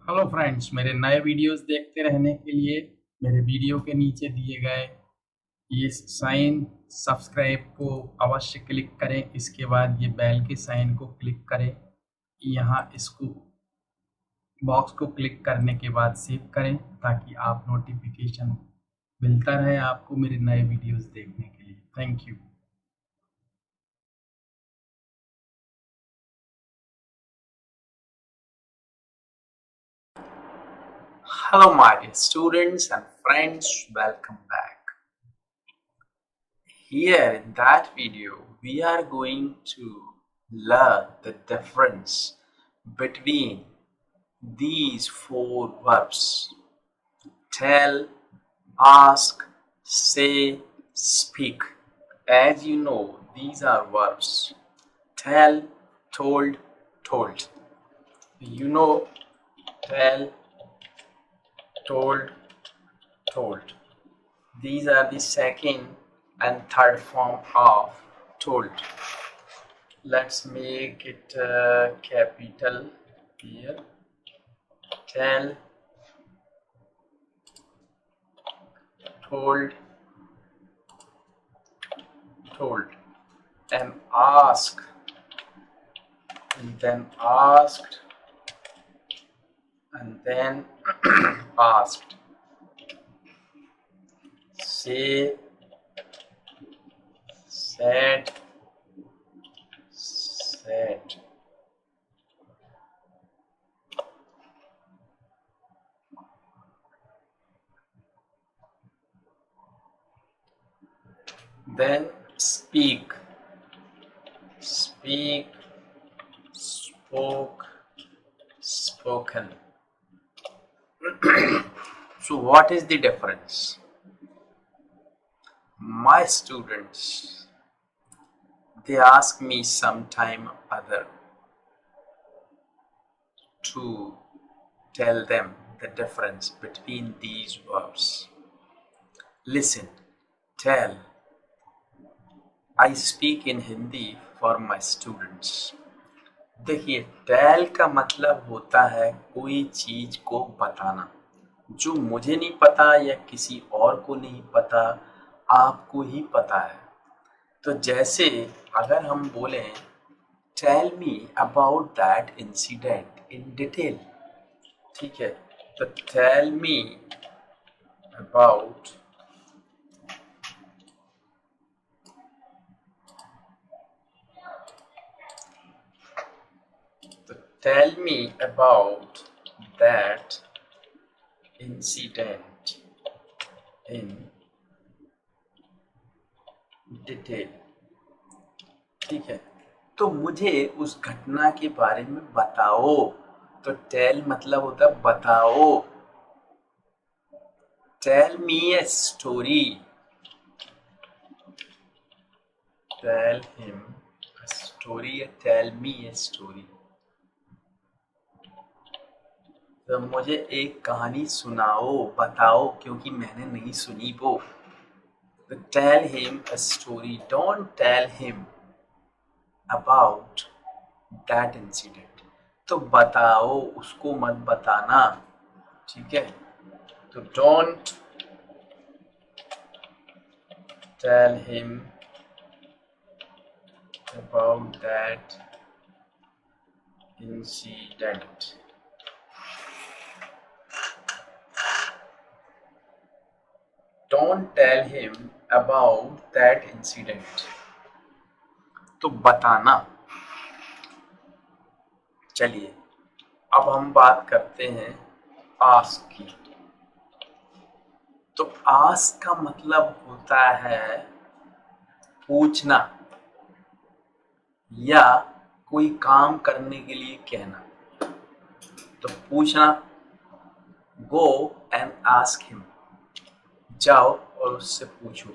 Hello friends, मेरे नए videos देखते रहने के लिए मेरे वीडियो के नीचे दिए गए ये साइन सब्सक्राइब को अवश्य क्लिक करें। इसके बाद ये बेल के साइन को क्लिक करें। यहाँ इसको बॉक्स को क्लिक करने के बाद सेव करें ताकि आप नोटिफिकेशन मिलता रहे आपको मेरे नए वीडियोस देखने के लिए। Thank you. Hello, my dear students and friends, welcome back. Here in that video, we are going to learn the difference between these four verbs: tell, ask, say, speak. As you know, these are verbs: tell, told, told. You know, tell, told, told. These are the second and third form of told. Let's make it capital here. Tell, told, told. And ask, and then asked, and then asked. Say, said, said. Then speak, speak, spoke, spoken. So what is the difference? My students, they ask me sometime other to tell them the difference between these verbs. Listen, tell. I speak in Hindi for my students. देखिए, tell का मतलब होता है कोई चीज को बताना जो मुझे नहीं पता या किसी और को नहीं पता, आपको ही पता है। तो जैसे अगर हम बोलें tell me about that incident in detail, ठीक है, तो tell me about tell me about that incident in detail, ठीक है। तो मुझे उस घटना के बारे में बताओ। तो टेल मतलब होता है बताओ। Tell me a story, tell him a story, tell me a story. तो मुझे एक कहानी सुनाओ, बताओ, क्योंकि मैंने नहीं सुनी वो। तो tell him a story, don't tell him about that incident. तो बताओ, उसको मत बताना, ठीक है। तो don't tell him about that incident. Don't tell him about that incident. तो बताना। चलिए, अब हम बात करते हैं आस्क की। तो आस्क का मतलब होता है पूछना या कोई काम करने के लिए कहना। तो पूछना, गो एंड आस्क हिम, जाओ और उससे पूछो।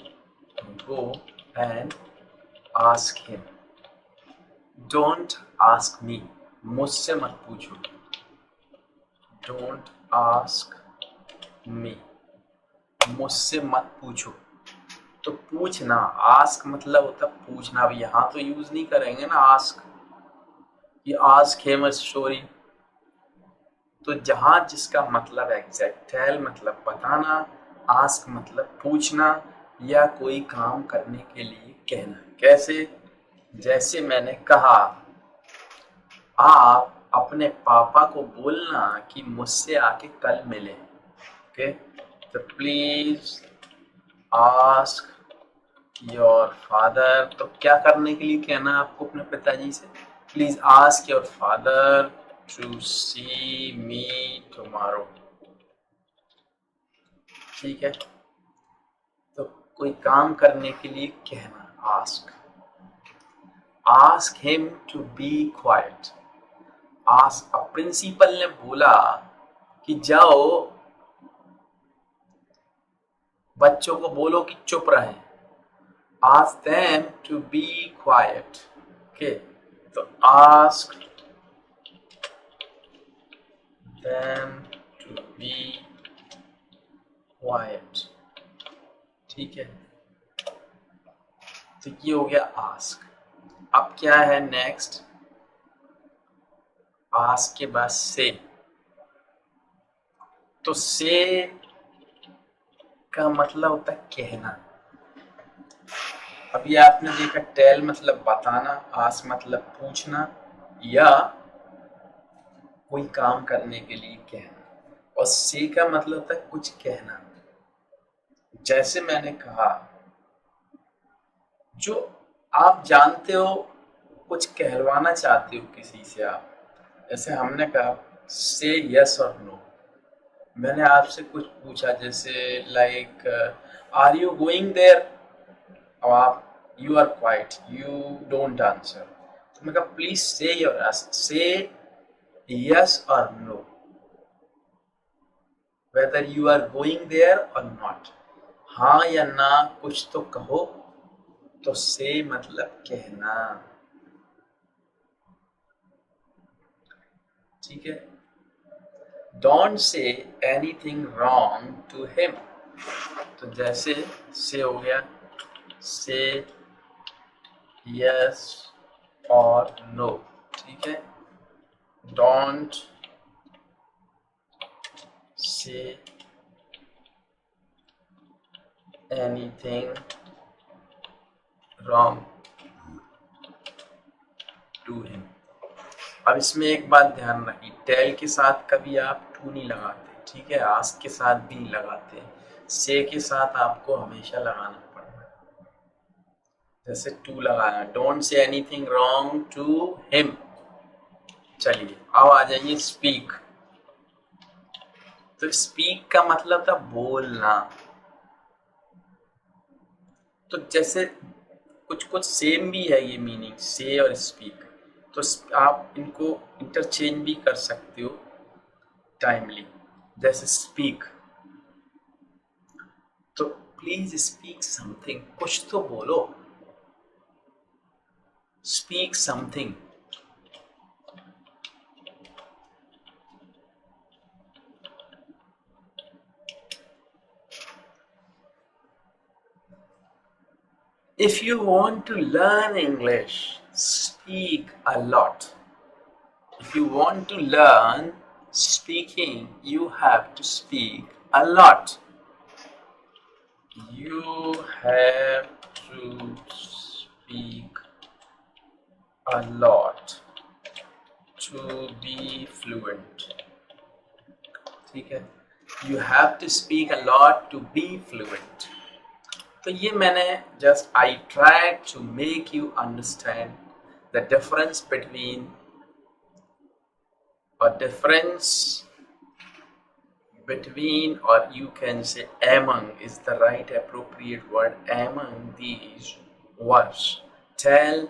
Go and ask him. Don't ask me, मुझसे मत पूछो। डोंट आस्क मी, मुझसे मत पूछो। तो पूछना, आस्क मतलब होता है पूछना। अब यहाँ तो यूज नहीं करेंगे ना आस्क, ये आस्क हिम अ स्टोरी, तो जहां जिसका मतलब एग्जैक्ट, टेल मतलब बताना, आस्क मतलब पूछना या कोई काम करने के लिए कहना। कैसे? जैसे मैंने कहा, आप अपने पापा को बोलना कि मुझसे आके कल मिले। ओके, तो प्लीज आस्क योर फादर, तो क्या करने के लिए कहना आपको अपने पिताजी से? Please ask your father to see me tomorrow. ठीक है, तो कोई काम करने के लिए कहना, ask. Ask him to be quiet. Ask, अब प्रिंसिपल ने बोला कि जाओ बच्चों को बोलो कि चुप रहें। Ask them to be quiet. Okay, तो ask them to be quiet. ठीक है, तो ये हो गया ask। अब क्या है नेक्स्ट? ask के बाद say। तो say का मतलब होता है कहना। अभी आपने देखा, टेल मतलब बताना, आस्क मतलब पूछना या कोई काम करने के लिए कहना, और से का मतलब होता है कुछ कहना। जैसे मैंने कहा, जो आप जानते हो, कुछ कहलवाना चाहते हो किसी से आप, जैसे हमने कहा से यस और नो। मैंने आपसे कुछ पूछा, जैसे like are you going there, और आप you are quiet, you don't answer, तो मैं कहा please say your, say yes और no, whether you are going there और नॉट। हाँ या ना कुछ तो कहो, तो से मतलब कहना। ठीक है, don't say anything wrong to him. तो जैसे से हो गया, से यस और नो। ठीक है, don't say anything wrong to him. अब इसमें एक बात ध्यान रखिए, टेल के साथ कभी आप टू नहीं लगाते। ठीक है, आस्क के साथ भी नहीं लगाते, से के साथ आपको हमेशा लगाना पड़ता है। जैसे टू लगाना, don't say anything wrong to him. चलिए अब आ जाइए स्पीक। तो स्पीक का मतलब था बोलना। तो जैसे कुछ कुछ सेम भी है ये मीनिंग, से और स्पीक, तो आप इनको इंटरचेंज भी कर सकते हो टाइमली। जैसे स्पीक, तो प्लीज स्पीक समथिंग, कुछ तो बोलो, speak something. If you want to learn English, speak a lot. If you want to learn speaking, you have to speak a lot. You have to speak a lot to be fluent. ठीक है, you have to speak a lot to be fluent. तो ये मैंने just I tried to make you understand the difference between, or you can say among is the right appropriate word, among these verbs: tell,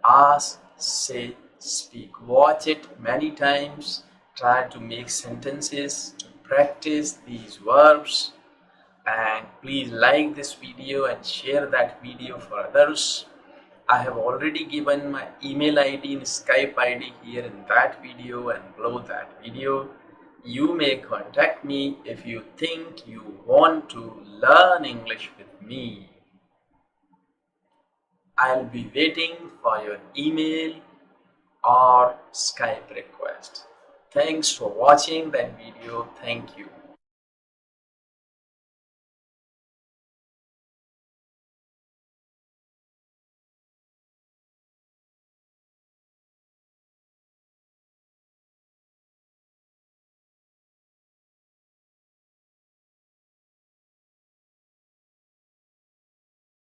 ask, say, speak. Watch it many times, try to make sentences, practice these verbs, and please like this video and share that video for others. I have already given my email ID and Skype ID here in that video and below that video. You may contact me if you think you want to learn English with me. I'll be waiting for your email or Skype request. Thanks for watching that video. Thank you.